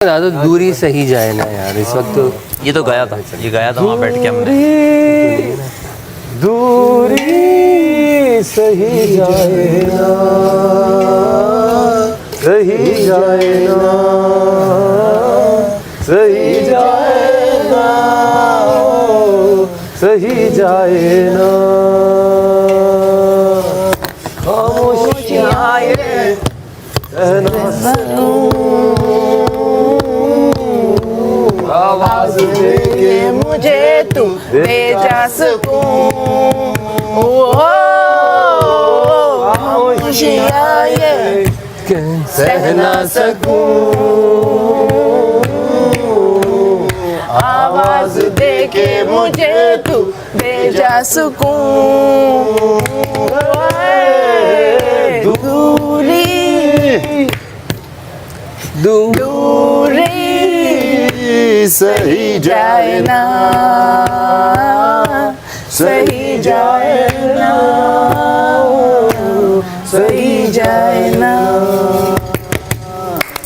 ना तो दूरी सही जाए ना यार इस वक्त तो। ये तो गया था, ये गया था वहाँ बैठ के हमने। दूरी सही जाए ना, सही जाए ना, सही जाए ना, सही जाए ना। खामोशियाँ ये सहना सकूं, आवाज दे के मुझे तू भेजा सकूं। खामोशियाँ ये सहना सकूं, आवाज दे के मुझे तू भेजा सकूं। दूरी दूरी सही जाए ना, सही जाए ना, सही जाए ना।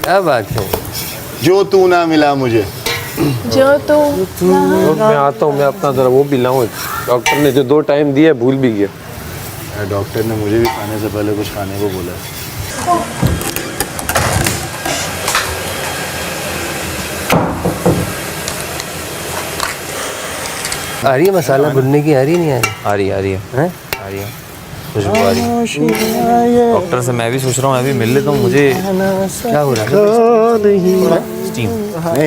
क्या बात है। जो तू ना मिला मुझे, जो तू मैं आता हूँ, मैं अपना जरा वो भी लाऊं। डॉक्टर ने जो 2 टाइम दिया भूल भी गया। डॉक्टर ने मुझे भी खाने से पहले कुछ खाने को बोला। आ रही है मसाला भुनने की, आ रही नहीं आ रही? आ रही है हैं? आ रही है खुशबू आ रही है। डॉक्टर से मैं भी सोच रहा हूँ, मैं भी मिल लेता हूँ। मुझे क्या हो रहा है? स्टीम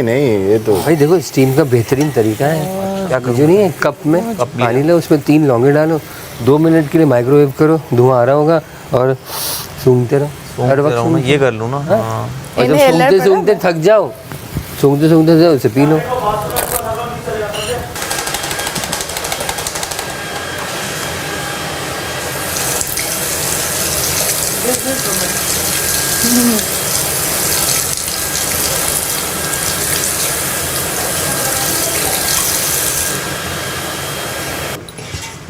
नहीं ये तो भाई देखो स्टीम का बेहतरीन तरीका है। क्या जो नहीं है, कप में पानी लो, उसमें 3 लौंगे डालो, 2 मिनट के लिए माइक्रोवेव करो, धुआं आ रहा होगा और सूंघते रहो हर वक्त। मैं ये कर लूँ ना। हाँ। और जब सूंघते सूंघते थक जाओ, सूंघते सूंघते जाओ, उसे पी लो।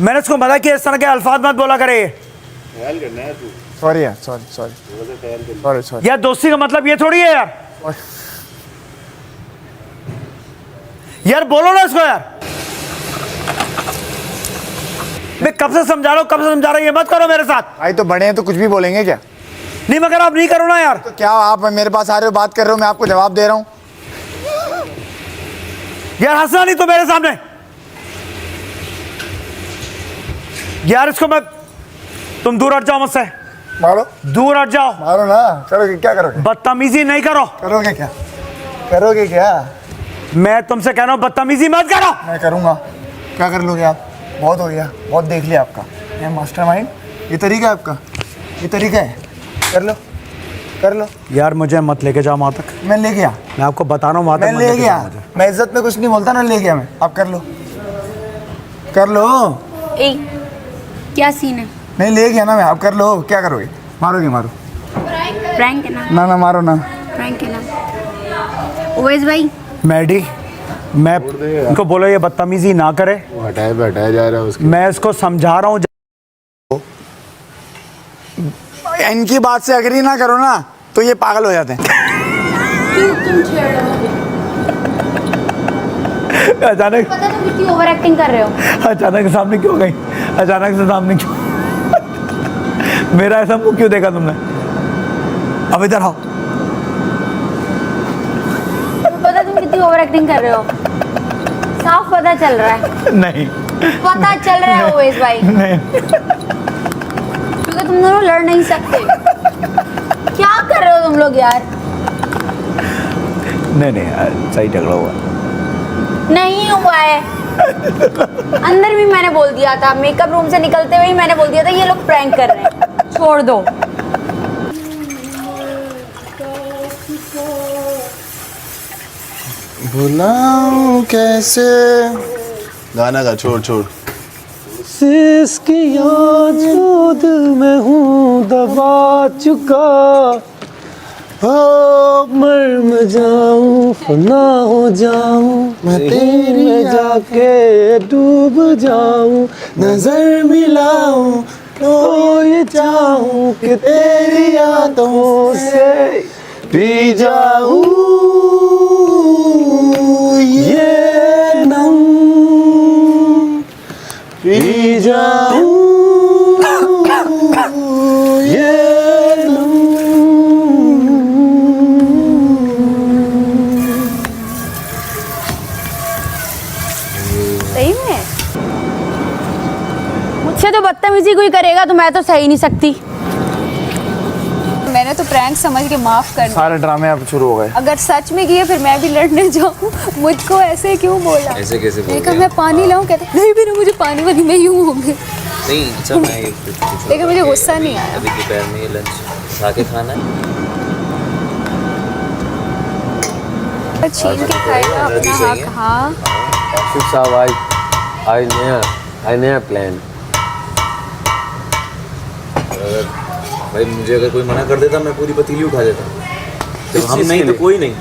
मैंने उसको मना किया इस तरह के अल्फाज मत बोला करे। सॉरी यार, सॉरी। यार दोस्ती का मतलब ये थोड़ी है यार। यार बोलो ना इसको यार। मैं कब से समझा रहा हूँ, ये मत करो मेरे साथ। भाई तो बड़े हैं तो कुछ भी बोलेंगे क्या? नहीं मगर आप नहीं करो ना यार। तो क्या आप मेरे पास आ रहे हो, बात कर रहे हो, मैं आपको जवाब दे रहा हूँ। यार हंसना नहीं तो मेरे सामने। यार इसको मैं, तुम दूर हट जाओ मुझसे, मारो, दूर हट जाओ। मारो ना। करोगे क्या? करोगे बदतमीजी नहीं करो। करोगे क्या? करोगे क्या? मैं तुमसे कह रहा हूं बदतमीजी मत करो। मैं करूँगा। क्या कर लोगे आप? बहुत हो गया, बहुत देख लिया आपका। ये मास्टरमाइंड, ये तरीका है आपका, ये तरीका है। कर लो, कर लो। यार मुझे मत लेके जाओ वहां तक। मैं ले गया, मैं आपको बता रहा हूँ वहां तक मैं मत ले लेके गया। जाओ मुझे। मैं इज्जत में कुछ नहीं बोलता ना, ले गया मैं। आप कर लो, कर लो। ए, क्या सीन है? नहीं ले गया ना मैं, आप कर लो। क्या करोगे? मारोगे? मारो। प्रैंक है ना? ना मारो ना। प्रैंक है ना? ओवैस भाई, मैडी, मैं इनको बोलो ये बदतमीजी ना करे। हटाया जा रहा है उसके। मैं इसको समझा रहा हूँ। इनकी बात से अग्री ना करो ना तो ये पागल हो जाते हैं। तुम छेड़ रहे हो मुझे। अचानक पता तुम कितनी ओवर एक्टिंग कर रहे हो। अचानक सामने क्यों गई? अचानक से सामने क्यों? मेरा ऐसा मुंह क्यों देखा तुमने? अब इधर आओ। पता तुम कितनी ओवर एक्टिंग कर रहे हो। साफ पता चल रहा है। नहीं पता चल रहा है ओवैस भाई। नहीं, क्योंकि तुम दोनों लड़ नहीं सकते। क्या कर रहे हो तुम लोग यार? नहीं सही झगड़ा हुआ। नहीं हुआ है। अंदर भी मैंने बोल दिया था, मेकअप रूम से निकलते हुए ही मैंने बोल दिया था ये लोग प्रैंक कर रहे हैं, छोड़ दो। भुलाऊं कैसे? गाना का छोड़। इसकी याद जो दिल में हूँ दबा चुका, हो मर जाऊं फना हो जाऊं, मैं तेरी में जाके डूब जाऊं, नजर मिलाऊं तो ये चाहूं कि तेरी यादों से पी जाऊं। सही में मुझसे तो बदतमीजी कोई करेगा तो मैं तो सही नहीं सकती। मैंने तो प्रैंक समझ के माफ कर दिया। सारे ड्रामे अब शुरू हो गए। अगर सच में किए फिर मैं भी लड़ने जाऊँ। मुझको ऐसे क्यों बोला? ऐसे कैसे बोल देखा दिया? मैं पानी लाऊं, कहते नहीं भी मुझे पानी वाली मैं यूं हो गई। नहीं अच्छा मैं ये पूछूं लेकिन मुझे कि गुस्सा नहीं आया। अभी दोपहर में ये लंच खा के खाना है। छीन के खाएगा अपना हक। हाँ आशिफ साहब आज नया प्लान। भाई मुझे अगर कोई मना कर देता मैं पूरी पतीली उठा देता। जब हम नहीं तो कोई नहीं,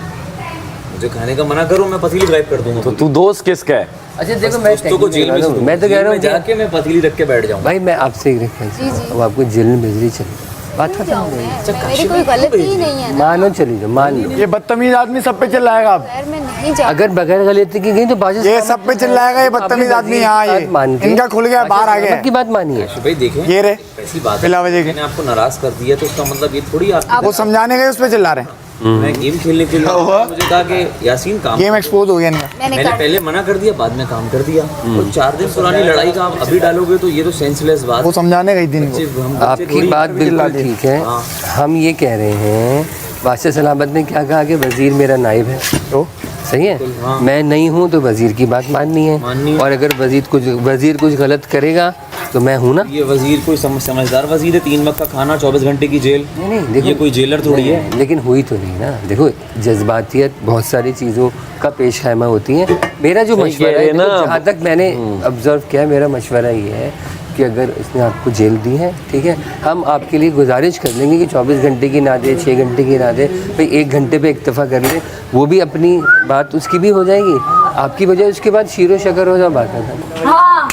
मुझे खाने का मना करो मैं पतीली गायब कर दूंगा। तो तू दोस्त किसका है? अच्छा देखो मैं दोस्तों को जेल में मैं तो कह रहा हूँ कि जाके मैं पतीली रख के बैठ जाऊँ। भाई मैं आपसे एक रिक्वेस्ट कर रहा हूँ, अब आपको जेल में भेजनी चाहिए। बात खत्म हो गई। मेरी कोई गलती ही नहीं है ना। मानो चली जाओ, मान लो। ये बदतमीज आदमी सब पे चिल्लाएगा अब। खैर मैं नहीं जा। अगर बगैर गलती की गई तो बाजी ये सब पे चिल्लाएगा ये बदतमीज आदमी। यहाँ ये इनका खुल गया, बाहर आ गया। की बात मानिए। भाई देखें ये रे ऐसी बात है, बिला वजह के मैंने आपको नाराज कर दिया तो उसका मतलब ये थोड़ी आप वो समझाने गए उस पे चिल्ला रहे हैं। मैं गेम खेलने के लिए मुझे कहा कि यासीन काम गेम एक्सपोज हो गया इनका। मैंने पहले मना कर दिया, बाद में काम कर दिया। और 4 दिन पुरानी लड़ाई का आप अभी डालोगे तो ये तो सेंसलेस बात। वो समझाने गई थी इनको। हम बच्चे आपकी थोड़ी बात बिल्कुल ठीक है। हाँ। हम ये कह रहे हैं बादशाह सलामत ने क्या कहा कि वजीर मेरा नाइब है, तो सही है। हाँ। मैं नहीं हूँ तो वजीर की बात माननी है, और अगर वजीर कुछ गलत करेगा तो मैं हूँ ना। ये वजीर कोई समझदार वजीर है। 3 वक्त का खाना, 24 घंटे की जेल। नहीं देखो ये कोई जेलर थोड़ी है। लेकिन हुई तो नहीं ना। देखो जज्बातियत बहुत सारी चीज़ों का पेश खैमा होती है। मेरा जो मशवरा है ना, जहाँ तक मैंने ऑब्जर्व किया, मेरा मशवरा ये है कि अगर उसने आपको जेल दी है, ठीक है, हम आपके लिए गुजारिश कर लेंगे कि 24 घंटे की ना दे, 6 घंटे की ना दे, भाई 1 घंटे पे इक्तफा कर ले। वो भी अपनी बात उसकी भी हो जाएगी, आपकी बजाय उसके बाद शीरो शकर हो जाए बात खत्म। हाँ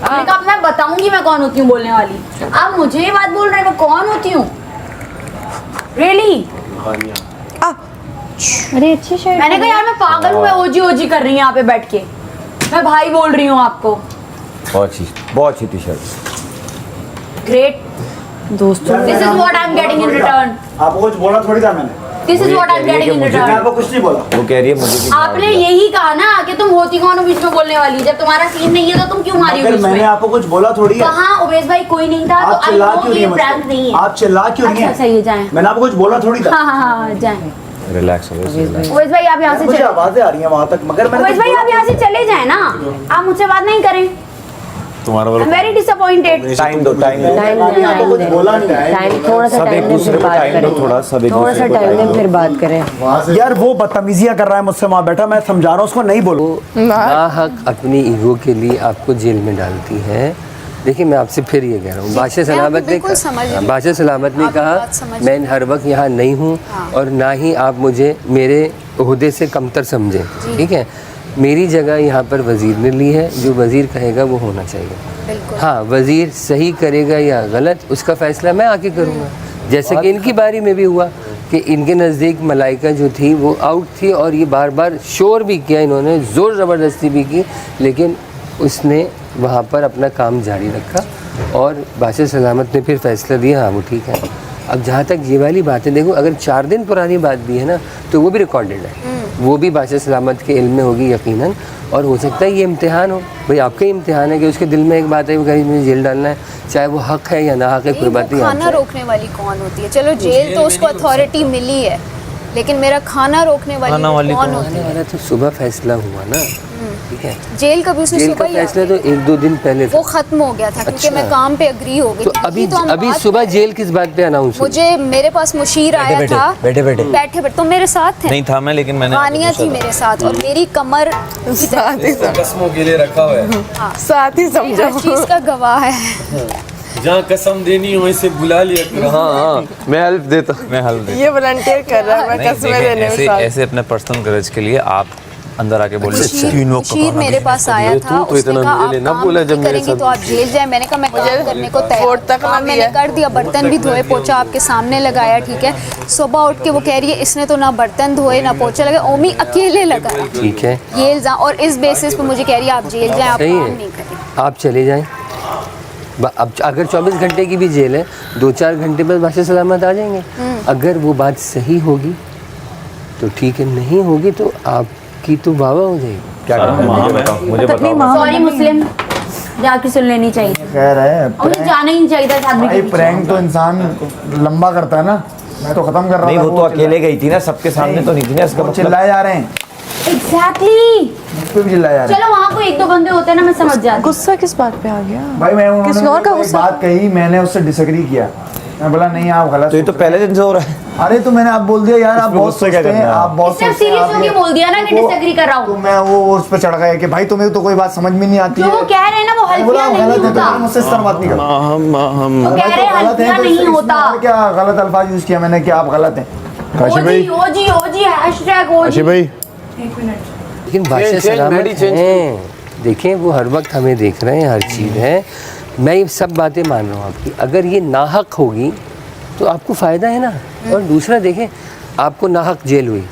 मैंने कहा मैं बताऊंगी मैं कौन होती हूँ बोलने वाली। आप मुझे ये बात बोल रहे हैं मैं कौन होती हूँ? रियली? अरे अच्छी शर्ट। मैंने कहा यार मैं पागल हूँ, मैं ओजी ओजी कर रही हूँ यहाँ पे बैठ के। मैं भाई बोल रही हूँ आपको। बहुत अच्छी टी शर्ट। ग्रेट दोस्तों, this is what I am getting in return. आपको कुछ बोला थोड़ी था मैंने। This is what I am getting in return. आपको कुछ नहीं बोला। वो कह रही है मुझे भी आपने यही कहा ना कि तुम होती कौन हो बीच में बोलने वाली। जब तुम्हारा सीन नहीं है तो तुम क्यों मारी हो बीच में? आपको कुछ बोला थोड़ी है। कहाँ उबैस भाई कोई नहीं था तो आई नो ये प्रैंक नहीं है। आप चिल्ला क्यों अच्छा सही है, जाएं। मैंने आपको कुछ बोला थोड़ी हाँ हाँ हाँ जाएं। रिलैक्स हो। उबैस भाई आप यहाँ से चले। आवाजें आ रही हैं वहाँ तक, मगर उबैस भाई आप यहाँ से चले जाएं ना, आप मुझसे बात नहीं करें। तुम्हारा I am very disappointed. Time दो टाइम थोड़ा सा टाइम दें फिर बात करें। थोड़ा सा टाइम दें फिर बात करें। यार वो बदतमीजियां कर रहा है मुझसे वहाँ बैठा, मैं समझा रहा हूँ उसको नहीं बोलो। नाहक अपनी ईगो के लिए आपको जेल में डालती है। देखिए मैं आपसे फिर ये कह रहा हूँ, बादशाह सलामत ने कहा मैं हर वक्त यहाँ नहीं हूँ और ना ही आप मुझे मेरे ओहदे से कमतर समझें, ठीक है। मेरी जगह यहाँ पर वज़ीर ने ली है, जो वज़ीर कहेगा वो होना चाहिए। हाँ वज़ीर सही करेगा या गलत उसका फ़ैसला मैं आके करूँगा। जैसे कि इनकी बारी में भी हुआ कि इनके नज़दीक मलाइका जो थी वो आउट थी और ये बार बार शोर भी किया, इन्होंने ज़ोर ज़बरदस्ती भी की, लेकिन उसने वहाँ पर अपना काम जारी रखा और बादशाह सलामत ने फिर फ़ैसला दिया हाँ वो ठीक है। अब जहाँ तक ये वाली बातें देखो, अगर 4 दिन पुरानी बात भी है ना तो वो भी रिकॉर्डेड है, वो भी बादशाह सलामत के इल्म में होगी यकीनन। और हो सकता है ये इम्तिहान हो, भाई आपका ही इम्तिहान है कि उसके दिल में एक बात है वो कहीं मुझे जेल डालना है, चाहे वो हक है या ना हक है, कोई बात नहीं। खाना रोकने वाली कौन होती है? चलो जेल तो उसको अथॉरिटी मिली है, लेकिन मेरा खाना रोकने वाली कौन होती है? तो सुबह फैसला हुआ ना, ठीक है। जेल का भी उसने जेल का सुबह फैसला तो 1-2 दिन पहले था। वो खत्म हो गया था क्योंकि मैं काम पे अग्री हो गई तो थी। अभी सुबह जेल किस बात पे अनाउंस हुई? मुझे मेरे पास मुशीर आया था। बैठे तो मेरे साथ थे। नहीं था मैं, लेकिन मैंने हानिया थी मेरे साथ और मेरी कमर कसमों के लिए रखा हुआ है। साथ ही समझो। हर चीज का गवाह है। जहाँ कसम देनी हो इसे बुला लिया करो। हाँ मैं हेल्प देता ये वॉलंटियर कर रहा है, मैं कसमें देने में साथ। ऐसे अपने पर्सनल गरज के लिए आप अंदर आके बोल मुशीर मेरे पास आया था, उसने कहा आप काम नहीं करेंगी तो आप जेल जाए। मैंने कहा मैं काम करने को तैयार हूं। मैंने कर दिया, बर्तन भी धोए, पोछा आपके सामने लगाया, ठीक है। सुबह उठ के वो कह रही है इसने तो ना बर्तन धोए ना पोछा लगाया, ओमी अकेले लगाया, ठीक है। ये इल्जाम, और इस बेसिस पे मुझे कह रही है आप जेल जाए, आप काम नहीं करें। आप चले जाएं, अब अगर 24 घंटे की भी जेल है, 2-4 घंटे में बादशाह सलामत आ जाएंगे। अगर वो बात सही होगी तो ठीक है, नहीं होगी तो आपकी तो वाह हो जाएगी। क्या करूँ मुझे बताओ। सॉरी मुस्लिम, जाके सुन लेनी चाहिए। खैर है, और मुझे जाना ही नहीं चाहिए था शादी भाई के प्रैंक तो इंसान लंबा करता है ना। मैं तो खत्म कर रहा नहीं था। वो तो अकेले गई थी ना, सबके सामने तो नहीं थी ना, इसका वो मतलब चिल्लाए जा रहे हैं, एग्जैक्टली। मुझ पे भी चिल्लाए जा रहे हैं। चलो वहाँ को 1-2 बंदे होते हैं ना, मैं समझ जाती। गुस्सा किस बात पे आ गया? भाई मैं किसी और का उन्होंने गुस्सा? बात कही, मैंने उससे डिसएग्री किया। मैं बोला नहीं आप गलत तो ये तो सोच रहे पहले दिन से हो रहा है। हैं। अरे तो मैंने आप बोल दिया यार, आप इसमें बहुत गुस्सा क्या सोचते हैं, करना है? आप बहुत इसने सोचते हैं, सीरियस आप होके ये- बोल दिया ना कि तो- डिसएग्री कर रहा हूँ। तो मैं वो उस पर चढ़ गया कि भाई तुम्हें तो कोई बात समझ में नहीं आती जो है। वो कह रहे हैं ना वो मैं बोला, हल्फिया गलत नहीं है तो होता। मैं मुझसे इस तरह बात नहीं करता। वो कह रहे हैं गलत है हल्फिया तो नहीं इसमें होता। और क्या गलत अल्फाज यूज किया मैंने कि आप गलत हैं। काशी भाई, ओजी हैशटैग ओजी। काशी भाई, लेकिन बादशाह चेंज, सलामत मेडी चेंज। हैं। देखें वो हर वक्त हमें देख रहे हैं, हर चीज़ है। मैं ये सब बातें मान रहा हूँ आपकी। अगर ये नाहक होगी तो आपको फ़ायदा है ना। और दूसरा देखें, आपको नाहक जेल हुई,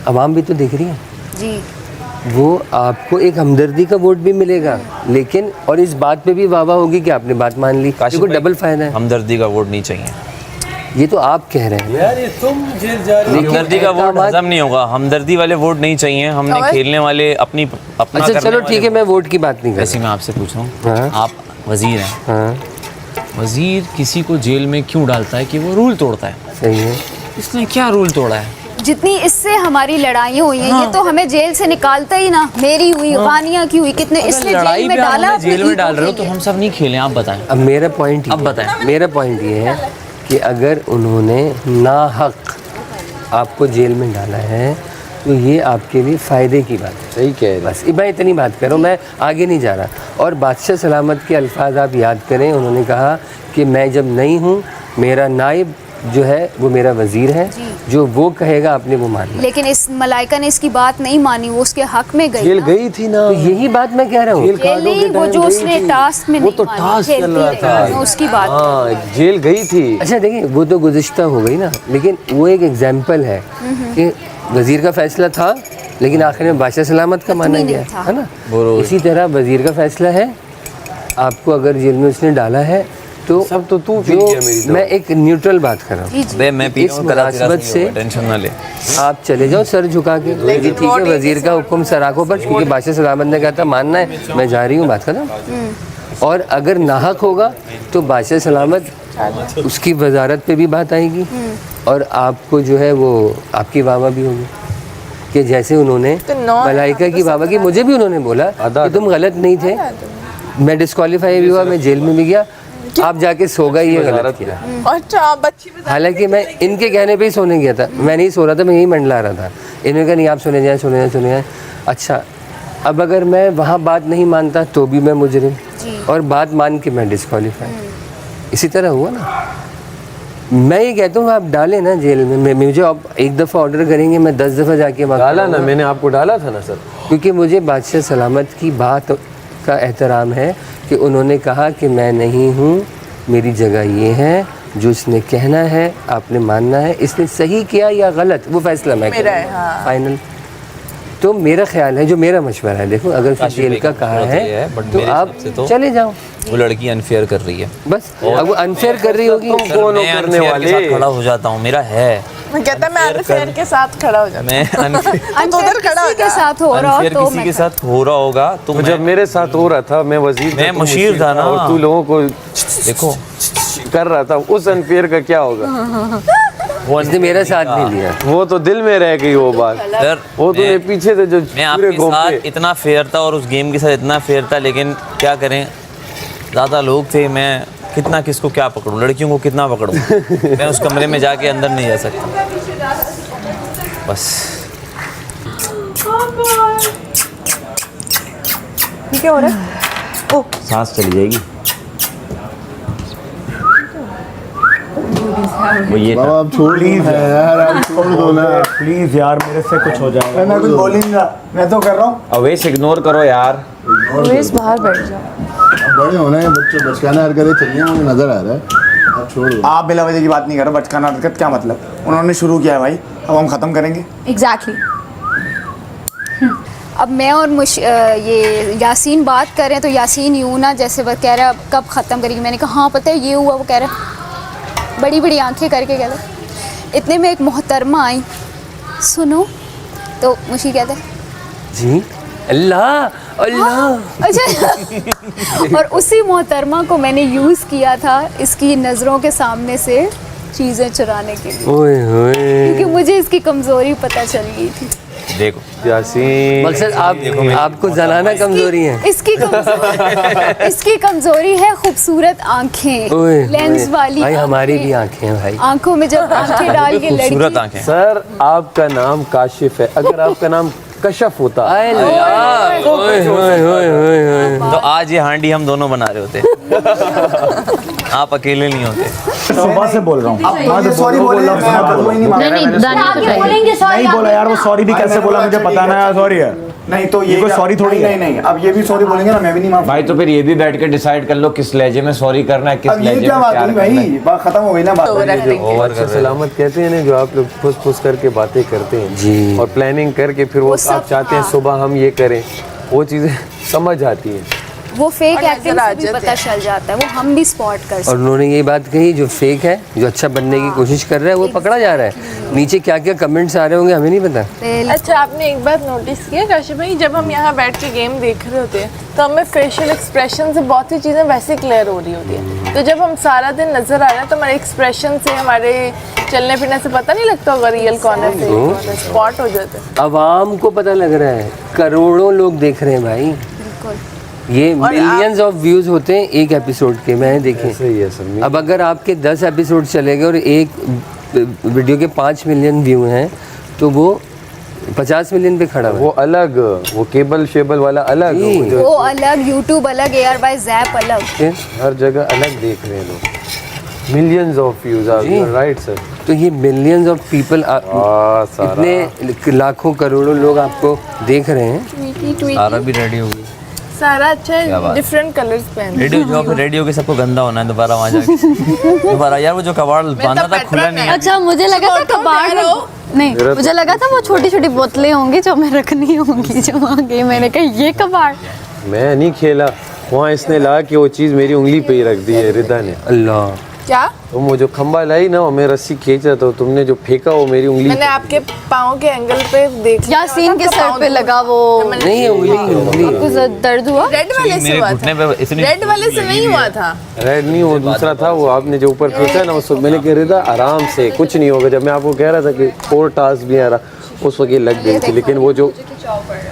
अवाम भी तो देख रही है। जी वो आपको एक हमदर्दी का वोट भी मिलेगा, लेकिन और इस बात पे भी वाह होगी कि आपने बात मान ली। काशिफ देखो भाई, डबल फ़ायदा है। हमदर्दी का वोट नहीं चाहिए। ये तो आप कह रहे हैं यार ये तुम जेल जा रहे हो। हमदर्दी का वोट हजम नहीं होगा, हमदर्दी वाले वोट नहीं चाहिए। हमने खेलने वाले अपना अच्छा करने चलो वाले ठीक है, मैं वोट की बात नहीं कर वैसे मैं आपसे पूछ रहा हाँ। हूँ, आप वजीर हैं, हाँ वजीर किसी को जेल में क्यों डालता है कि वो रूल तोड़ता है? सही है। इसने क्या रूल तोड़ा है? जितनी इससे हमारी लड़ाइयाँ हुई हैं ये तो हमें जेल से निकालता ही ना। मेरी हुई, गानिया की हुई, कितने इसने लड़ाई जेल में भी आप डाला। हमें जेल अपने में डाल रहे हो ego तो के हम सब नहीं खेलें, आप बताएं। अब मेरा पॉइंट अब बताएं। मेरा पॉइंट ये है कि अगर उन्होंने नाहक आपको जेल में डाला है तो ये आपके लिए फ़ायदे की बात है। सही कह रहे बस मैं इतनी बात कर रहा हूँ, मैं आगे नहीं जा रहा। और बादशाह सलामत के अल्फाज आप याद करें, उन्होंने कहा कि मैं जब नहीं हूँ, मेरा नायब जो है वो मेरा वजीर है, जो वो कहेगा आपने वो मानना। लेकिन इस मलाइका ने इसकी बात नहीं मानी, वो उसके हक में गई जेल ना। गई थी ना। तो यही बात मैं कह रहा हूँ। जेल नहीं, वो जो उसने टास्क में वो नहीं तो मानी, टास्क खेलती चल रहा रही, था। मैं उसकी बात हाँ जेल गई थी। अच्छा देखिए, वो तो गुज़िश्ता हो गई ना, लेकिन वो एक एग्जाम्पल है कि वज़ीर का फैसला था लेकिन आखिर में बादशाह सलामत का माना नहीं गया, था। है ना। इसी तरह वज़ीर का फैसला है, आपको अगर जेल में उसने डाला है तो सब तो तू पी जो गया मेरी मैं एक न्यूट्रल बात कर रहा हूँ। बे मैं पी इस मुनासिबत से टेंशन ना ले। आप चले जाओ सर झुका के कि ठीक है, वज़ीर का हुक्म सराखों पर, क्योंकि बादशाह सलामत ने कहा था मानना है, मैं जा रही हूँ, बात खत्म। और अगर नाहक होगा तो बादशाह सलामत उसकी वजारत पे भी बात आएगी और आपको जो है वो आपकी वाह भी होगी कि जैसे उन्होंने मलाइका की वाह की, मुझे भी उन्होंने बोला कि तुम गलत नहीं थे, मैं डिस्क्वालीफाई भी हुआ, मैं जेल में भी गया, आप जाके सो गए, ये गलत किया। अच्छा बच्ची हालांकि मैं इनके कहने पे ही सोने गया था, मैं नहीं सो रहा था, मैं यही मंडला रहा था। इन्होंने कहा नहीं आप सोने जाएं। अच्छा अब अगर मैं वहाँ बात नहीं मानता तो भी मैं मुजरिम, और बात मान के मैं डिस्क्वालीफाई। इसी तरह हुआ ना। मैं ये कहता हूँ आप डालें ना जेल में, मुझे आप एक दफ़ा ऑर्डर करेंगे, मैं 10 दफ़ा जाके वहाँ डाला ना, मैंने आपको डाला था ना सर। क्योंकि मुझे बादशाह सलामत की बात का एहतराम है कि उन्होंने कहा कि मैं नहीं हूँ, मेरी जगह ये है, जो इसने कहना है आपने मानना है, इसने सही किया या गलत वो फैसला मैं मेरा है, हाँ। फाइनल। तो मेरा ख्याल है, जो मेरा मशवरा है, देखो अगर फिर जेल का कहा है तो आप चले जाओ। वो लड़की अनफेयर कर रही है बस अब वो अनफेयर कर रही होगी, सर, मैं करने unfair वाले? के साथ खड़ा हो जाता हूँ, मेरा है। मैं कहता मैं अनफेयर के साथ खड़ा हो जाता मैं unfair तो उधर खड़ा हो किसी के जा। साथ हो रहा हो unfair तो किसी मैं के साथ हो रहा होगा तो तो जब मेरे साथ हो रहा था, मैं वजीर मैं था, तू मुशीर था ना। और तू लोगों को देखो कर रहा था, उस अनफेयर का क्या होगा? वो इसने मेरा साथ नहीं लिया। वो तो दिल में रह गई वो बात। सर वो तूने मैं- पीछे से जो मैं पूरे आपके घूम साथ पे इतना फेयर था और उस गेम के साथ इतना फेयर था, लेकिन क्या करें, ज़्यादा लोग थे, मैं कितना किसको क्या पकड़ूं, लड़कियों को कितना पकड़ूं। मैं उस कमरे में जाके अंदर नहीं जा सकता। बस ठीक है हो रहा है। सांस चली जाएगी। वो ये बाबा आप छोड़ प्लीज यार, आप छोड़ दो ना। प्लीज यार, मेरे से कुछ हो जाएगा। मैं कुछ बोल ही नहीं रहा, मैं तो कर रहा हूँ। अवेश इग्नोर करो यार। वेस बाहर बैठ जाओ। आप बड़े होना है, बच्चे बचकाना हरकतें चलिए, मुझे नजर आ रहा है। आप छोड़ दो। आप बिला वजह की बात नहीं कर रहे, बचकाना हरकत क्या मतलब? उन्होंने शुरू किया है भाई, अब हम खत्म करेंगे। एग्जैक्टली अब मैं और ये यासीन बात कर रहे हैं तो यासीन यूँ ना जैसे वो कह रहा है कब ख़त्म करेगी, मैंने कहा हाँ पता है ये हुआ, वो कह रहा बड़ी बड़ी आंखें करके कह रहा। इतने में एक मोहतरमा आई, सुनो तो मुझे कहता है जी अल्लाह अल्लाह। अच्छा और उसी मोहतरमा को मैंने यूज़ किया था इसकी नज़रों के सामने से चीज़ें चुराने के लिए, ओए होए। क्योंकि मुझे इसकी कमज़ोरी पता चल गई थी। देखो यासीन मकसद आपको जनाना कमजोरी है। इसकी कमजोरी है खूबसूरत आंखें, लेंस वाली भाई हमारी भी आंखें हैं भाई। आंखों में जब आंखें डाल के खूबसूरत लड़की। आंखें। सर आपका नाम काशिफ है, अगर आपका नाम कशफ होता तो आज ये हांडी हम दोनों बना रहे होते। आप अकेले नहीं होते। सुबह से बोल रहा हूँ सॉरी बोल नहीं बोला यार, वो सॉरी भी कैसे बोला मुझे पता ना यार, सॉरी है नहीं तो ये कोई सॉरी थोड़ी है। नहीं अब ये भी सॉरी बोलेंगे ना, मैं भी नहीं माफ। भाई तो फिर ये भी बैठ के डिसाइड कर लो किस लहजे में सॉरी करना है, किस अब ये लहजे क्या में बात प्यार हुई करना है। भाई, बात खत्म हो गई ना बात। अच्छा सलामत कहते हैं ना, जो आप लोग फुस फुस करके बातें करते हैं जी। और प्लानिंग करके फिर वो आप चाहते हैं सुबह हम ये करें, वो चीज़ें समझ आती हैं। वो फेक एक्टिंग से भी पता चल जाता है, वो हम भी स्पॉट कर सकते और उन्होंने यही बात कही, जो फेक है, जो अच्छा बनने की कोशिश कर रहा है वो पकड़ा जा रहा है। नीचे क्या क्या कमेंट्स आ रहे होंगे हमें नहीं पता। हैं। अच्छा आपने एक बात नोटिस किया काशिफ भाई, जब हम यहाँ बैठ के गेम देख रहे होते हैं तो हमें फेशियल एक्सप्रेशन से बहुत सी चीज़ें वैसे क्लियर हो रही होती है, तो जब हम सारा दिन नजर आ रहे हैं तो हमारे एक्सप्रेशन से, हमारे चलने फिरने से पता नहीं लगता होगा रियल कौन है फेक कौन है, स्पॉट हो जाता है। आवाम को पता लग रहा है, करोड़ों लोग देख रहे हैं भाई, ये मिलियंस ऑफ व्यूज होते हैं एक एपिसोड के, मैंने देखे। सही है सर। अब अगर आपके 10 एपिसोड चले गए और एक वीडियो के 5 मिलियन व्यू हैं तो वो 50 मिलियन पे खड़ा हुआ है। वो अलग, वो केबल शेबल वाला अलग, जी। वो जो वो अलग, यूट्यूब अलग, एयर बाय जैप अलग, हर जगह अलग देख रहे हैं लोग। मिलियंस ऑफ व्यूज आ जी। Right sir. तो ये मिलियंस ऑफ पीपल, इतने लाखों करोड़ों लोग आपको देख रहे हैं। सारा भी रेडी हो गई। सारा अच्छा है, डिफरेंट कलर्स पहन। रेडियो जो फिर रेडियो के सबको गंदा होना है दोबारा वहाँ जाके। दोबारा यार वो जो कबाड़ बांधा था खुला नहीं है। अच्छा मुझे लगा था कबाड़ नहीं, मुझे लगा था वो छोटी छोटी बोतलें होंगी जो हमें रखनी होंगी, जो वहाँ गई मैंने कहा ये कबाड़। मैं नहीं खेला वहाँ, इसने ला के वो चीज़ मेरी उंगली पे ही रख दी है रिदा ने। अल्लाह, क्या तुम वो जो खंबा लाई ना, वो मैं रस्सी खींच रहा था, तुमने जो फेंका वो मेरी उंगली मैंने आपके पाँव के एंगल पे देख लिया। यासीन के सर पे लगा वो। नहीं उंगली आपको दर्द हुआ? रेड वाले से हुआ था, रेड वाले से नहीं हुआ था। रेड नहीं, वो दूसरा था, वो आपने जो ऊपर फेंका ना उस वक्त मैंने कह रहा था आराम से कुछ नहीं होगा। जब मैं आपको कह रहा था कि और टास्क भी आ रहा, उस वक्त ये लग गई थी, लेकिन वो जो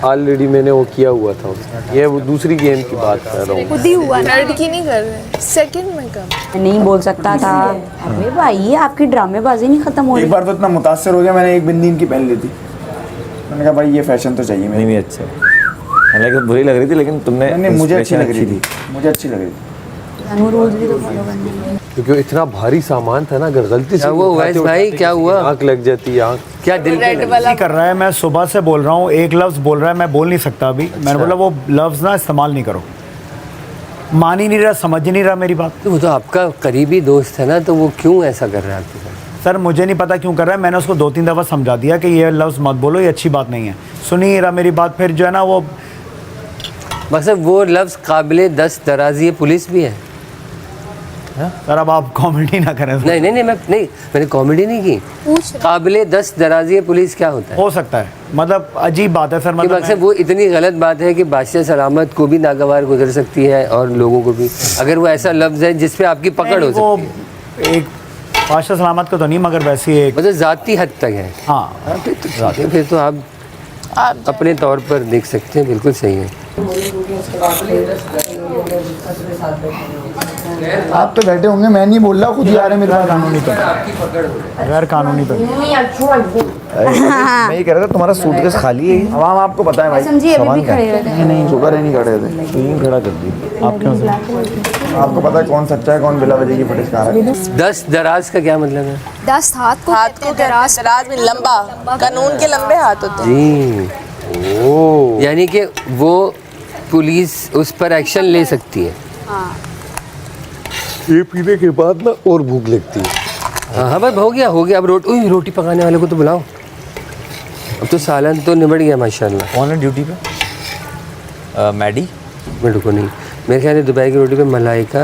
ऑलरेडी मैंने वो किया हुआ था, ये वो दूसरी गेम की बात कर रहा हूँ। खुद ही हुआ ना। लड़की नहीं कर रहे, सेकंड में कम नहीं बोल सकता था। अरे भाई आपकी ड्रामेबाजी नहीं खत्म हो रही। एक बार तो इतना मुतासर हो गया, मैंने एक बिंदी इनकी पहन ली थी, मैंने कहा भाई ये फैशन तो चाहिए। नहीं अच्छा, हालांकि बुरी लग रही थी लेकिन तुमने नहीं मुझे अच्छी लग रही थी, मुझे अच्छी लग रही थी। रूल्स भी तो फॉलो करने हैं। क्योंकि इतना भारी सामान था ना, अगर गलती से वो वैस भाई क्या हुआ, आँख लग जाती है, आँख क्या दिल पे लगी? वाला कर रहा है। मैं सुबह से बोल रहा हूँ, एक लफ्ज़ बोल रहा है, मैं बोल नहीं सकता अभी। मैंने बोला वो लफ्ज़ ना इस्तेमाल नहीं करो। मान ही नहीं रहा, समझ ही नहीं रहा मेरी बात। तो वो तो आपका करीबी दोस्त है ना, तो वो क्यों ऐसा कर रहा है आपके साथ? सर मुझे नहीं पता क्यों कर रहा है। मैंने उसको 2-3 दफ़ा समझा दिया कि ये लफ्ज़ मत बोलो, ये अच्छी बात नहीं है। सुन ही रहा मेरी बात, फिर जो है ना वो मतलब वो लफ्ज़ काबिले दस्त दराजी पुलिस भी है। सर अब आप कॉमेडी ना करें। नहीं मैंने कॉमेडी नहीं की। काबिले दस्त दराजी पुलिस क्या होता है? हो सकता है, मतलब अजीब बात है सर। कि मकसद वो इतनी गलत बात है कि बादशाह सलामत को भी नागवार गुजर सकती है और लोगों को भी, अगर वो ऐसा लफ्ज़ है जिस पे आपकी पकड़ हो सकती है। एक बादशाह सलामत को तो नहीं, मगर वैसे एक मतलब ज़ाती हद तक है। हाँ फिर तो आप अपने तौर पर देख सकते हैं, बिल्कुल सही है। आप तो बैठे होंगे, मैं नहीं बोल रहा, खुद ही आ रहे मेरे पास कानूनी पर, गैर कानूनी पर। मैं ये कह रहा था तुम्हारा सूटकेस खाली है। आवाम आपको पता है भाई, सामान क्या है? नहीं शुक्र है नहीं खड़े थे, यहीं खड़ा कर दी। आप क्यों से? आपको पता है कौन सच्चा है कौन बिला वजह की फटिश खा रहा है। दस्त दराज का क्या मतलब है? दस्त हाथ को दराज में लंबा, कानून के लंबे हाथ होते हैं जी। यानी कि वो पुलिस उस पर एक्शन ले सकती है। ये पीने के बाद ना और भूख लगती है। हाँ बस हो गया। अब रोटी पकाने वाले को तो बुलाओ। अब तो सालन तो निबट गया माशाल्लाह। कौन है ड्यूटी पे? मैडी? मेरे को नहीं, मेरे ख्याल में दोपहर की रोटी पे मलाइका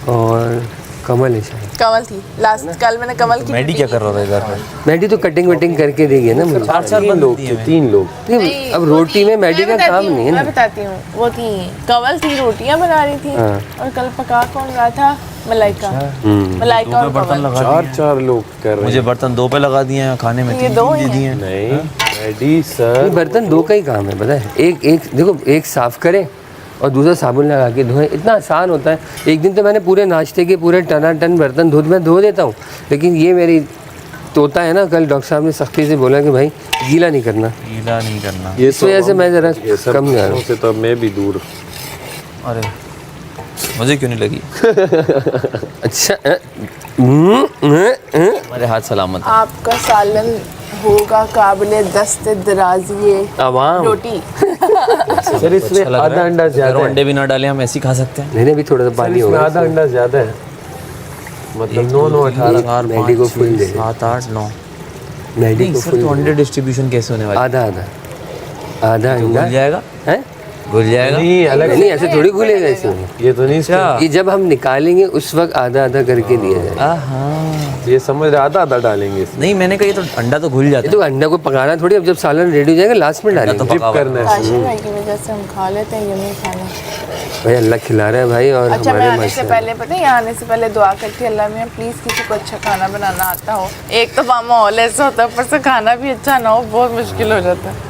और कमल है शायद। कमल थी लास्ट, कल मैंने कमल की मैडी क्या कर रहा था इधर पे? मैडी तो कटिंग वटिंग करके देगी ना मुझे। 4 लोग थे, 3 लोग। नहीं, अब रोटी में मैडी का काम नहीं है ना। मैं बताती हूँ, वो थी कमल थी, रोटियां बना रही थी। और कल पका कौन रहा था? मलाइका। मलाइका और बर्तन लगा 4 लोग कर रहे हैं। मुझे बर्तन 2 पे लगा दिए हैं, खाने में 3 दे दिए हैं। नहीं मैडी सर, बर्तन 2 का ही काम है, पता है। एक देखो, एक साफ करें और दूसरा साबुन लगा के धोएं, इतना आसान होता है। एक दिन तो मैंने पूरे नाश्ते के पूरे टनाटन बर्तन मैं धो देता हूँ, लेकिन ये मेरी तोता है ना, कल डॉक्टर साहब ने सख्ती से बोला कि भाई गीला नहीं करना। गीला नहीं करना, ये इस वजह से मैं ज़रा कम जा रहा हूँ। से तो मैं भी दूर। अरे मुझे क्यों नहीं लगी? अच्छा हमारे हाथ सलामत है। आपका सालन होगा काबिले दस्त दराजी आवाम रोटी। सर इसमें आधा अंडा ज्यादा है। अंडे भी ना डाले हम ऐसे ही खा सकते हैं। नहीं, अभी थोड़ा सा पानी होगा। आधा अंडा ज्यादा है, मतलब 9 9 18 मैडी को फुल दे, 7 8 9 मैडी को सर। तो अंडे डिस्ट्रीब्यूशन कैसे होने वाला? आधा अंडा घुल जाएगा? है, घुल जाएगा? नहीं अलग नहीं ऐसे थोड़ी घुलेगा इसमें। ये तो नहीं सर, ये जब हम निकालेंगे उस वक्त आधा आधा करके दिया जाएगा। ये समझ रहे आधा आधा डालेंगे इसमें। नहीं मैंने कहा ये तो अंडा तो घुल जाता ये तो अंडा को पकाना थोड़ी, अब जब सालन रेडी हो जाएगा लास्ट में डालेंगे। तो पका करना है काशिफ भाई की वजह से हम खा लेते हैं, ये नहीं खाना। भाई अल्लाह खिला रहा है भाई। और अच्छा, मैं हमारे आने से पहले पता है, यहाँ आने से पहले दुआ करती है, अल्लाह में प्लीज़ किसी को अच्छा खाना बनाना आता हो। एक तो माहौल ऐसा होता है, ऊपर से खाना भी अच्छा ना हो, बहुत मुश्किल हो जाता है।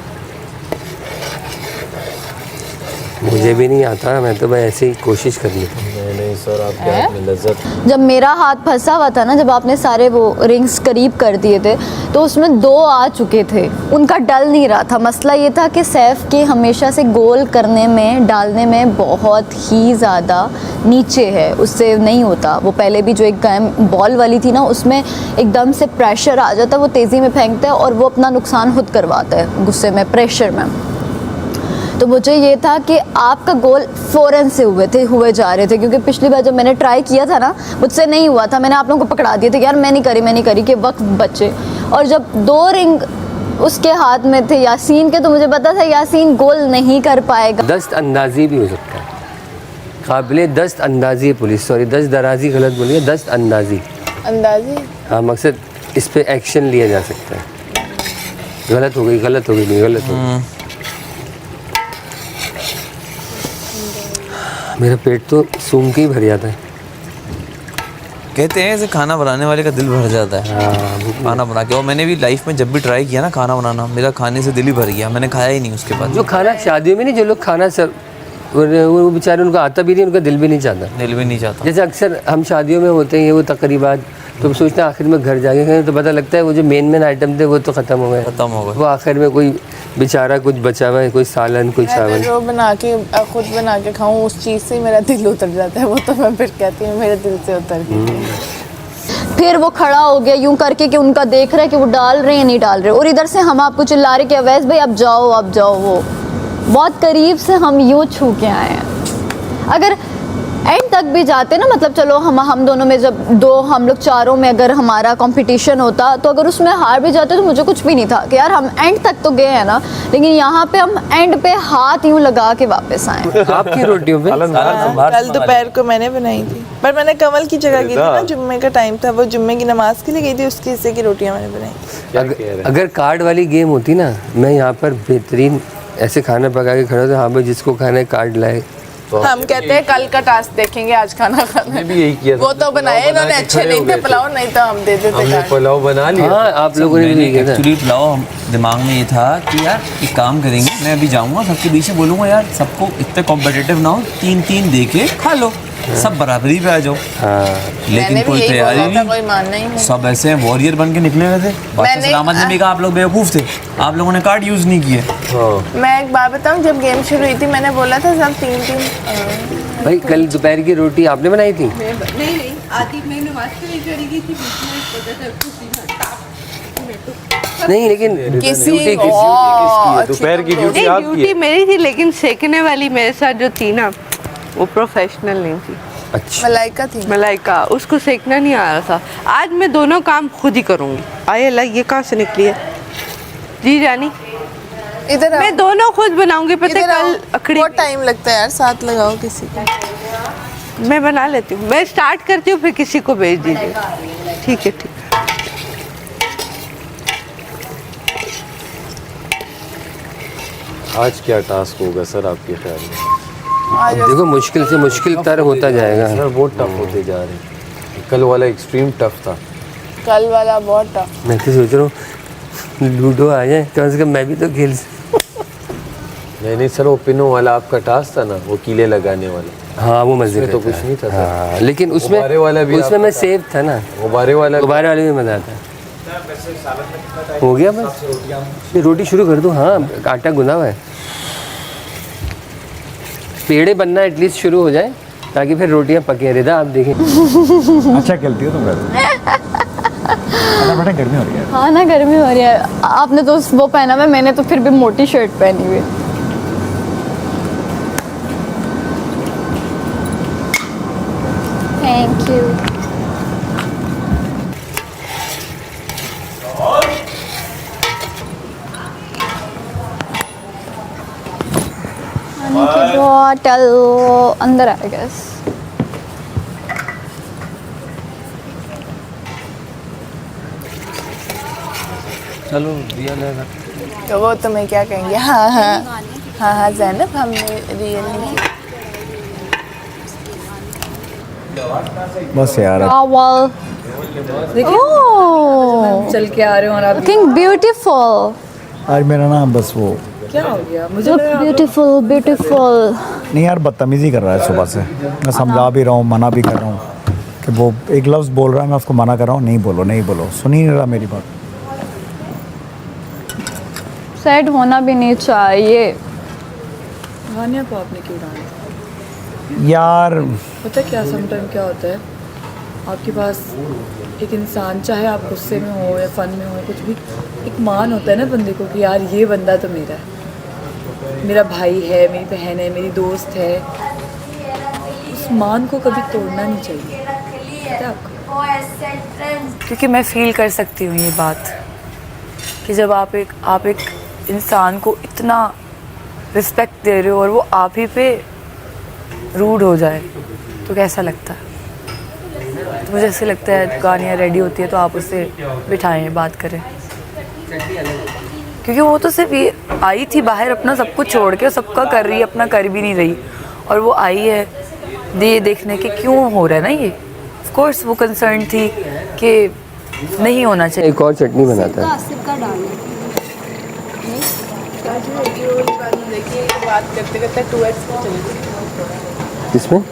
मुझे भी नहीं आता, मैं तो भाई ऐसे ही कोशिश कर लेता हूँ। नहीं सर, आपके हाथ में लज्जत। जब मेरा हाथ फंसा हुआ था ना, जब आपने सारे वो रिंग्स करीब कर दिए थे, तो उसमें 2 आ चुके थे, उनका डल नहीं रहा था। मसला ये था कि सैफ के हमेशा से गोल करने में, डालने में बहुत ही ज़्यादा नीचे है, उससे नहीं होता। वो पहले भी जो एक गेम बॉल वाली थी ना, उसमें एकदम से प्रेशर आ जाता है, वो तेज़ी में फेंकता है और वो अपना नुकसान खुद करवाता है गुस्से में, प्रेशर में। तो मुझे ये था कि आपका गोल फ़ौरन से हुए जा रहे थे, क्योंकि पिछली बार जब मैंने ट्राई किया था ना, मुझसे नहीं हुआ था। मैंने आप लोगों को पकड़ा दिया था कि यार मैं नहीं करी कि वक्त बचे। और जब 2 रिंग उसके हाथ में थे यासीन के, तो मुझे पता था यासीन गोल नहीं कर पाएगा। दस्त अंदाजी भी हो सकता है, काबिले दस्त अंदाजी पुलिस, सॉरी दस्त दराजी गलत बोलिए, दस्त अंदाजी। हाँ, मकसद इस पे एक्शन लिया जा सकता है। गलत हो गई नहीं। मेरा पेट तो सूंघ के ही भर जाता है। कहते हैं ऐसे खाना बनाने वाले का दिल भर जाता है। खाना बना के, और मैंने भी लाइफ में जब भी ट्राई किया ना खाना बनाना, मेरा खाने से दिल ही भर गया, मैंने खाया ही नहीं उसके बाद। जो खाना शादियों में नहीं, जो लोग खाना सब वो बेचारे, उनका आता भी नहीं, उनका दिल भी नहीं चाहता। जैसे अक्सर हम शादियों में होते हैं वो तकरीबात, तो सोचते हैं आखिर में घर जाके खाएं, तो पता लगता है वो जो मेन आइटम थे वो तो ख़त्म हो गए। वो आखिर में कोई बेचारा कुछ बचा हुआ है, कोई सालन, कोई चावल जो खुद बना के खाऊं, उस चीज़ से मेरा दिल उतर जाता है। वो तो मैं फिर कहती हूँ मेरे दिल से उतर गया। फिर वो खड़ा हो गया यूं करके कि उनका देख रहा है कि वो डाल रहे हैं नहीं डाल रहे, और इधर से हम आपको चिल्ला रहे कि अवैस भाई अब जाओ। वो बहुत करीब से हम यूँ छू के आए हैं। अगर एंड तक भी जाते ना, मतलब चलो हम दोनों में जब हम लोग चारों में अगर हमारा कंपटीशन होता, तो अगर उसमें हार भी जाते तो मुझे कुछ भी नहीं था कि यार हम एंड तक तो गए हैं ना, लेकिन यहाँ पे हम एंड पे हाथ यूं लगा के वापस आए। आपकी रोटियों पे कल दोपहर को मैंने बनाई थी, पर मैंने कमल की जगह की थी ना, जुम्मे का टाइम था, वो जुम्मे की नमाज के लिए गई थी, उसके हिस्से की रोटियाँ मैंने बनाई। अगर कार्ड वाली गेम होती ना, मैं यहाँ पर बेहतरीन ऐसे खाना पका के खड़ा था, हाँ भाई जिसको खाना है कार्ड लाए। हम कहते हैं कल का टास्क देखेंगे, आज खाना खाना भी यही किया था। वो तो बनाए इन्होंने, अच्छे नहीं थे पुलाव, नहीं तो हम दे देते। पुलाव बना लिया। हाँ, आप लोगों ने भी एक्चुअली पुलाव दिमाग में ये था कि यार एक काम करेंगे, मैं अभी जाऊँगा सबके बीच में बोलूँगा यार सबको इतने कॉम्पिटिटिव ना हो, 3-3 दे के खा लो, सब बराबरी पे आ जाओ। लेकिन कोई तैयारी नहीं, सब ऐसे वॉरियर बन के निकले हुए थे। बादशाह सलामत ने भी कहा आप लोग बेवकूफ़ थे, आप लोगों ने कार्ड यूज़ नहीं किए। मैं एक बात बताऊं, जब गेम शुरू हुई थी मैंने बोला था सब 3-3। भाई कल दोपहर की रोटी आपने बनाई थी? नहीं, आधी मैं नमाज के लिए चली गई थी, नहीं, लेकिन किसी दोपहर की ड्यूटी आपकी ड्यूटी मेरी थी, लेकिन सेकने वाली मेरे साथ जो थी ना, वो प्रोफेशनल नहीं थी। अच्छा, मलाइका, उसको सेकना नहीं आ रहा था। आज मैं दोनों काम खुद ही करूँगी। आए अल्लाह, ये कहाँ से निकली है? जी जानी इधर आओ। मैं दोनों खुद बनाऊंगी, पता है कल अखड़ी बहुत टाइम लगता है यार, साथ लगाओ किसी को। मैं बना लेती हूँ, मैं स्टार्ट करती हूँ फिर किसी को भेज दीजिए। ठीक है, ठीक है। आज क्या टास्क होगा सर आपके ख्याल में? देखो मुश्किल से मुश्किल तर होता जाएगा सर बहुत टफ होते जा रहे हैं। कल वाला एक्सट्रीम टफ था। कल वाला बहुत टफ। मैं तो सोच रहा हूँ लूडो आ जाए कम से कम, मैं भी तो खेल नहीं सर, वो पिनो वाला आपका टास्क था ना, वो कीले लगाने वाला। हाँ वो मजे तो कुछ नहीं था। हाँ, लेकिन उसमें गुब्बारे वाला भी उसमें मैं सेफ था ना। गुब्बारे वाले में मजा आता। हो गया बस, ये रोटी शुरू कर दूँ? हाँ आटा गुना हुआ है, पेड़े बनना एटलीस्ट शुरू हो जाए ताकि फिर रोटियां पके। रिदा आप देखें। अच्छा खेलती हो तुम घर? बेटा गर्मी हो रही है। हाँ ना गर्मी हो रही है। आपने तो वो पहना हुआ है, मैंने तो फिर भी मोटी शर्ट पहनी हुई है। Thank you. पानी की बॉटल अंदर आ गया। चलो दिया लेगा तो वो तुम्हें क्या कहेंगे? हाँ हाँ हाँ हाँ जैनब, हमने रियल नहीं किया। बस यार चल के आ रहे हो और आप लुकिंग ब्यूटीफुल। आज मेरा नाम बस वो क्या हो गया? मुझे ब्यूटीफुल ब्यूटीफुल। नहीं यार, बदतमीजी कर रहा है सुबह से। मैं समझा भी रहा हूँ, मना भी कर रहा हूँ कि वो एक लफ्ज़ बोल रहा है, मैं उसको मना कर रहा हूँ, नहीं बोलो नहीं बोलो, सुन ही नहीं रहा मेरी बात। सैड होना भी नहीं चाहिए। हानिया को आपने क्यों डाला यार? पता क्या समटाइम क्या होता है, आपके पास एक इंसान, चाहे आप गुस्से में हो या फन में हो, कुछ भी, एक मान होता है ना बंदे को कि यार ये बंदा तो मेरा है, मेरा भाई है, मेरी बहन है, मेरी दोस्त है। उस मान को कभी तोड़ना नहीं चाहिए, पता है आपको? क्योंकि मैं फील कर सकती हूँ ये बात कि जब आप एक इंसान को इतना रिस्पेक्ट दे रहे हो और वो आप ही पे रूड हो जाए तो कैसा लगता है। तो मुझे ऐसे लगता है गानियाँ रेडी होती है तो आप उससे बिठाएं, बात करें, क्योंकि वो तो सिर्फ ये आई थी बाहर अपना सब कुछ छोड़ के, सबका कर रही है, अपना कर भी नहीं रही, और वो आई है ये देखने के क्यों हो रहा है ना ये। ऑफ कोर्स वो कंसर्न थी कि नहीं होना चाहिए। एक और चटनी बनाता है। बात करते करते 2x पे चली गई। किसमें?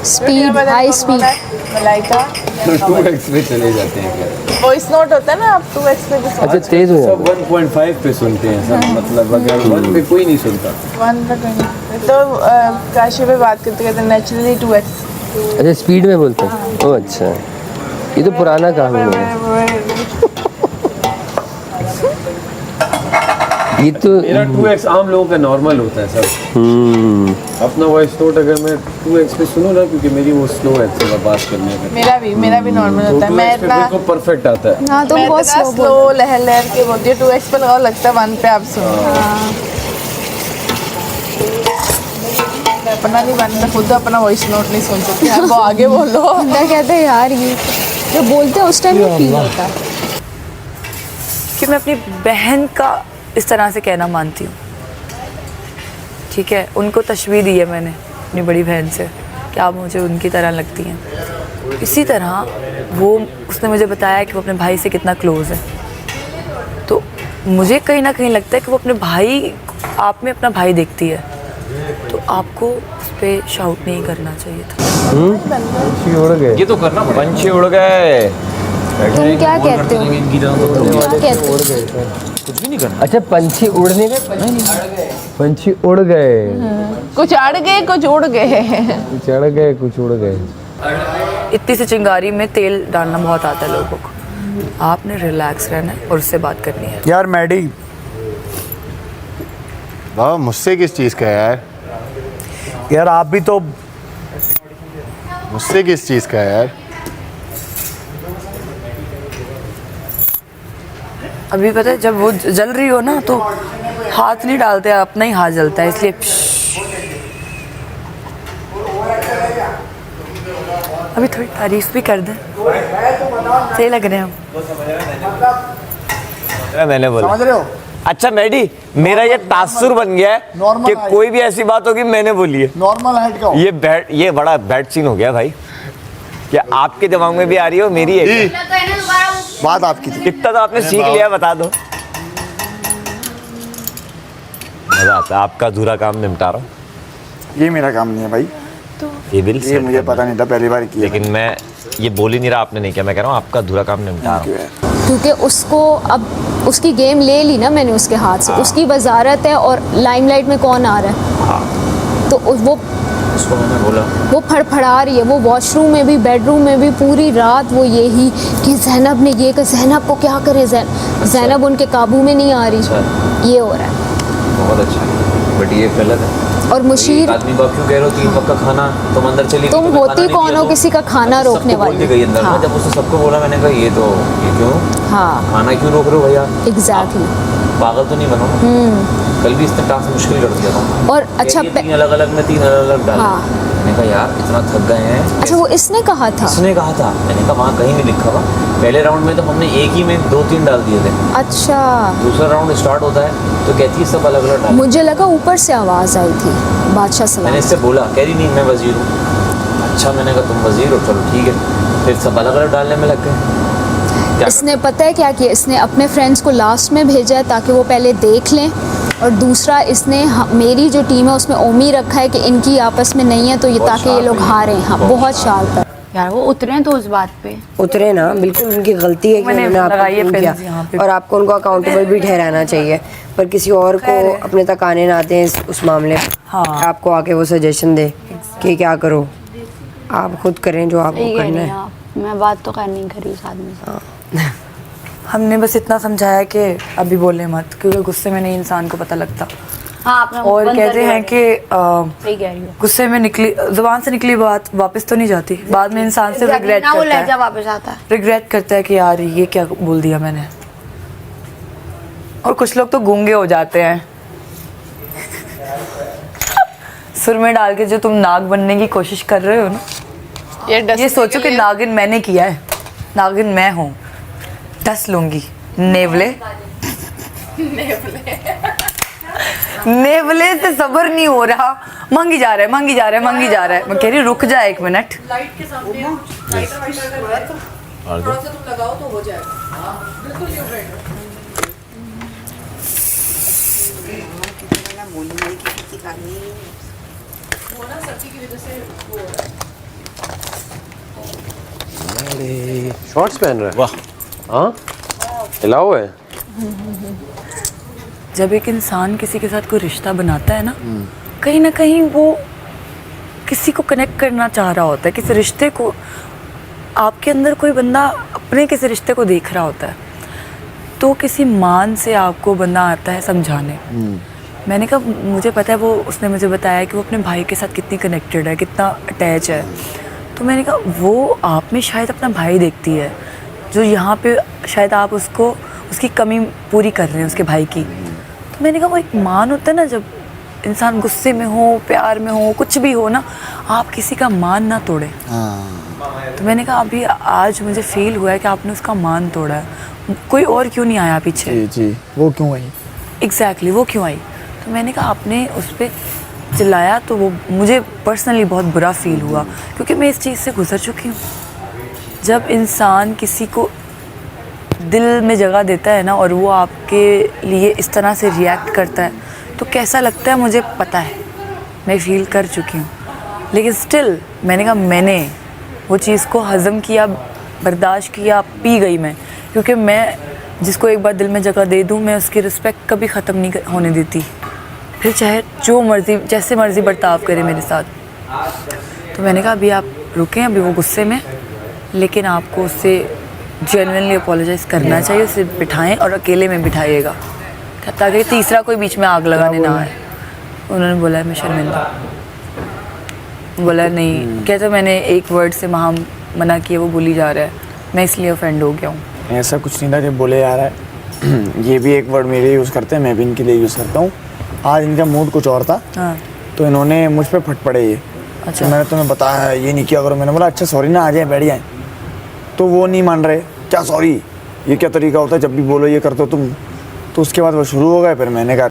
Speed, high speed. Malaika 2x पे चले जाते हैं क्या? वॉइस नोट होता है ना, आप 2x पे भी सुन। अच्छा तेज हो सब 1.5 पे सुनते हैं सब, मतलब अगर 1 पे कोई नहीं सुनता। 1 पे 20 तो काशी पे बात करते करते नेचुरली 2x। अच्छा स्पीड में बोलते हैं? ओह अच्छा, ये तो पुराना काम है। ये तो मेरा 2x आम लोगों का नॉर्मल होता है सर। अपना वॉइस नोट अगर मैं 2x पे सुनूं ना, क्योंकि मेरी वो स्लो है थोड़ा बात करने का। मेरा भी नॉर्मल होता है। मैं इतना को परफेक्ट आता है। हाँ तो बहुत स्लो लहर लहर के बोलती है। 2x पे लगाओ, लगता है 1 पे आप सुनो। मैं अपना नहीं बनता, खुद अपना वॉइस नोट नहीं सुन सकती। आप वो आगे बोलो। क्या कहते हैं यार, ये जो बोलते हैं उस टाइम में फील होता है कि मैं अपनी बहन का इस तरह से कहना मानती हूँ, ठीक है। उनको तशबीह दी है मैंने अपनी बड़ी बहन से कि आप मुझे उनकी तरह लगती हैं। इसी तरह उसने मुझे बताया कि वो अपने भाई से कितना क्लोज़ है, तो मुझे कहीं ना कहीं लगता है कि वो अपने भाई, आप में अपना भाई देखती है, तो आपको उस पर शाउट नहीं करना चाहिए था। पंछी उड़ गए, ये तो करना, पंछी उड़ गए। तुम क्या कहते हो? क्या कहते हो? कुछ भी नहीं करना। अच्छा पंछी उड़ने गए? पंछी उड़ गए, कुछ अड़ गए, कुछ उड़ गए, चढ़ गए, कुछ उड़ गए। इतनी सी चिंगारी में तेल डालना बहुत आता है लोगों को। आपने रिलैक्स रहना है और उससे बात करनी है। यार मैडी, वाह, मुझसे किस चीज़ का है यार? यार आप भी तो, मुझसे किस चीज़ का है यार? अभी पता है जब वो जल रही हो ना तो हाथ नहीं डालते, अपना ही हाथ जलता है, इसलिए अभी थोड़ी तारीफ भी कर दें, सही लग रहे हैं हम। मैंने बोला समझ रहे हो? अच्छा मैडी, मेरा ये तासुर बन गया है कि कोई भी ऐसी बात होगी मैंने बोली है। नॉर्मल हाइट का हो। ये बड़ा बैड सीन हो गया भाई। क्या आपके दिमाग में भी आ रही हो, मेरी है बात आपकी थी। इतना तो आपने सीख लिया, बता दो। मजा आता है, आपका अधूरा काम निपटा रहा हूँ। ये मेरा काम नहीं है भाई, ये बिल ये मुझे पता नहीं था, पहली बार किया। लेकिन मैं ये बोल ही नहीं रहा, आपने नहीं किया। मैं कह रहा हूँ आपका अधूरा काम निपटा रहा हूँ। क्योंकि उसको अब उसकी गेम ले ली ना मैंने उसके हाथ से, उसकी वजारत है और लाइमलाइट में कौन आ रहा है, तो वो उसको मैंने बोला, वो फड़फड़ा रही है, वो वॉशरूम में भी बेडरूम में भी पूरी रात वो यही कि जैनब ने ये, जैनब को क्या करे, जैनब उनके काबू में नहीं आ रही, ये हो रहा है। बहुत अच्छा है, बट ये गलत है। और मुशीर आदमी को क्यों कह रहे हो 3 वक्त का खाना, तुम अंदर चली गई, तुम होती कौन हो किसी का खाना रोकने वाली। गई अंदर ना, जब उसने सबको बोला, मैंने कहा ये क्यों, हाँ खाना क्यों रोक रहे हो भैया। एग्जैक्टली, पागल तो नहीं बनो। कल भी इसने टास्क मुश्किल कर दिया था। और अच्छा 3 अलग-अलग में 3 अलग-अलग डाले। मैंने कहा यार इतना थक गए हैं। अच्छा वो इसने कहा था? इसने कहा था, मैंने कहा वहाँ कहीं नहीं लिखा हुआ। पहले राउंड में तो हमने एक ही में 2-3 डाल दिए थे। अच्छा दूसरा राउंड स्टार्ट होता है तो कहती है सब अलग अलग डाल। मुझे लगा ऊपर से आवाज़ आई थी बादशाह सलाम। मैंने इससे बोला, कह रही नहीं मैं वजीर हूँ। अच्छा मैंने कहा तुम वजीर हो, चलो ठीक है। फिर सब अलग अलग डालने में लग गए। इसने पता है क्या किया, इसने अपने फ्रेंड्स को लास्ट में भेजा है ताकि वो पहले देख लें, और दूसरा इसने मेरी जो टीम है उसमें ओमी रखा है कि इनकी आपस में नहीं है तो ये ताकि ये लोग हारें। हाँ बहुत शार्प है यार, वो उतरे हैं तो उस बात पे उतरे ना, बिल्कुल उनकी गलती है कि उन्होंने आपको फोन किया और आपको उनको अकाउंटेबल भी ठहराना चाहिए, पर किसी और को अपने तक आने ना दें उस मामले में। हाँ। आपको आके वो सजेशन दे कि क्या करो, आप खुद करें जो आपको करना है। मैं बात तो करनी करी उस आदमी से। हमने बस इतना समझाया कि अभी बोले मत, क्योंकि गुस्से में नहीं इंसान को पता लगता। हाँ, और कहते हैं कि गुस्से में निकली जुबान से निकली बात वापस तो नहीं जाती, बाद में इंसान से रिग्रेट करता है, वापस आता है, रिग्रेट करता है कि यार ये क्या बोल दिया मैंने। और कुछ लोग तो गूंगे हो जाते हैं सुर में डाल के। जो तुम नाग बनने की कोशिश कर रहे हो ना, ये सोचो कि नागिन मैंने किया है, नागिन मैं हूँ, डस लूंगी। नेवले नेवले से सब्र नहीं हो रहा, मंगी जा रहा है, मंगी जा रहा है, मंगी जा रहा है। मैं कह रही रुक जा 1 मिनट। लाइट के सामने थोड़ा सा तुम लगाओ तो हो जाएगा, बिल्कुल न्यू ब्राइट। वो ना सर्दी की वजह से वो हो रहा है। शॉर्ट्स पहन रहा है, वाह। हाँ हिलाओ है। जब एक इंसान किसी के साथ कोई रिश्ता बनाता है ना कहीं वो किसी को कनेक्ट करना चाह रहा होता है, किसी रिश्ते को। आपके अंदर कोई बंदा अपने किसी रिश्ते को देख रहा होता है, तो किसी मान से आपको बंदा आता है समझाने। मैंने कहा मुझे पता है, वो उसने मुझे बताया कि वो अपने भाई के साथ कितनी कनेक्टेड है, कितना अटैच है। तो मैंने कहा वो आप में शायद अपना भाई देखती है, जो यहाँ पे शायद आप उसको उसकी कमी पूरी कर रहे हैं, उसके भाई की। तो मैंने कहा वो एक मान होता है ना, जब इंसान गुस्से में हो, प्यार में हो, कुछ भी हो ना, आप किसी का मान ना तोड़ें। तो मैंने कहा अभी आज मुझे फील हुआ है कि आपने उसका मान तोड़ा है, कोई और क्यों नहीं आया पीछे। जी वो क्यों आई, एग्जैक्टली वो क्यों आई। तो मैंने कहा आपने उस पर चिल्लाया तो वो मुझे पर्सनली बहुत बुरा फील हुआ, क्योंकि मैं इस चीज़ से गुजर चुकी हूँ। जब इंसान किसी को दिल में जगह देता है ना, और वो आपके लिए इस तरह से रिएक्ट करता है, तो कैसा लगता है मुझे पता है, मैं फील कर चुकी हूँ। लेकिन स्टिल मैंने कहा मैंने वो चीज़ को हज़म किया, बर्दाश्त किया, पी गई मैं, क्योंकि मैं जिसको एक बार दिल में जगह दे दूँ, मैं उसकी रिस्पेक्ट कभी ख़त्म नहीं होने देती, फिर चाहे जो मर्ज़ी जैसे मर्ज़ी बर्ताव करे मेरे साथ। तो मैंने कहा अभी आप रुकें, अभी वो गुस्से में, लेकिन आपको उससे जेन्युइनली अपोलोजाइज़ करना चाहिए, उसे बिठाएं और अकेले में बिठाइएगा, ताकि तीसरा कोई बीच में आग लगाने ना आए। उन्होंने बोला मैं शर्मिंदा, बोला नहीं, कहते मैंने एक वर्ड से मना किया, वो बोली जा रहा है, मैं इसलिए ऑफेंड हो गया हूँ। ऐसा कुछ नहीं था कि बोले जा रहा है, ये भी एक वर्ड मेरे यूज़ करते हैं, मैं भी इनके लिए यूज़ करता हूँ। आज इनका मूड कुछ और था, तो इन्होंने मुझ पे फट पड़े ये। अच्छा, मैंने तुम्हें बताया ये नहीं किया करो। मैंने बोला अच्छा सॉरी ना, आ जाए बैठ जाए। तो वो नहीं मान रहे, क्या सॉरी, ये क्या तरीका होता है, जब भी बोलो ये करते हो तुम। तो उसके बाद वो शुरू हो गए, फिर मैंने कहा